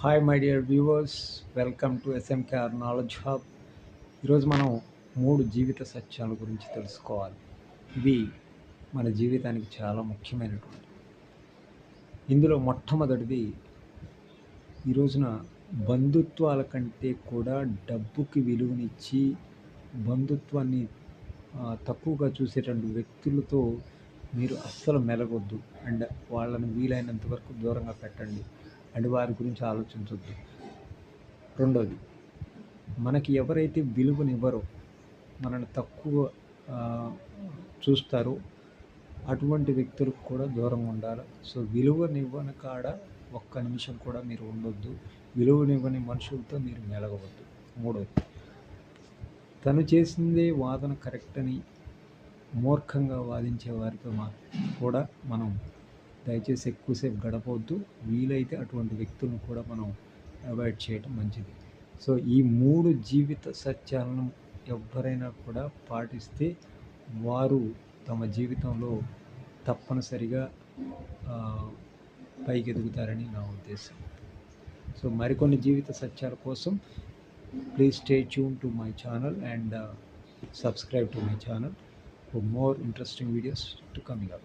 Hi my dear viewers, welcome to SMKR knowledge hub. ఈరోజు మనం 3 జీవిత సత్యాల గురించి తెలుసుకోవాలి. ఇవి మన జీవితానికి చాలా ముఖ్యమైనటువంటి. ఇందులో మొట్టమొదటిది, ఈ రోజున బంధుత్వాల కంటే కూడా డబ్బుకి విలువనిచ్చి బంధుత్వాన్ని తక్కువగా చూసేటువంటి వ్యక్తులతో మీరు అస్సలు మెలగొద్దు. అండ్ వాళ్ళని వీలైనంత వరకు దూరంగా పెట్టండి. అండ్ వారి గురించి ఆలోచించొద్దు. రెండోది, మనకి ఎవరైతే విలువనివ్వరో, మనల్ని తక్కువ చూస్తారో అటువంటి వ్యక్తులకు కూడా దూరంగా ఉండాలి. సో విలువనివ్వని కాడ ఒక్క నిమిషం కూడా మీరు ఉండొద్దు. విలువనివ్వని మనుషులతో మీరు మెలగవద్దు. మూడోది, తను చేసిందే వాదన కరెక్ట్ అని మూర్ఖంగా వాదించే వారితో కూడా మనం దయచేసి ఎక్కువసేపు గడపవద్దు. వీలైతే అటువంటి వ్యక్తులను కూడా మనం అవాయిడ్ చేయడం మంచిది. సో ఈ 3 జీవిత సత్యాలను ఎవరైనా కూడా పాటిస్తే వారు తమ జీవితంలో తప్పనిసరిగా పైకి ఎదుగుతారని నా ఉద్దేశం. సో మరికొన్ని జీవిత సత్యాల కోసం please stay tune to my channel and subscribe to my channel for more interesting videos to coming up.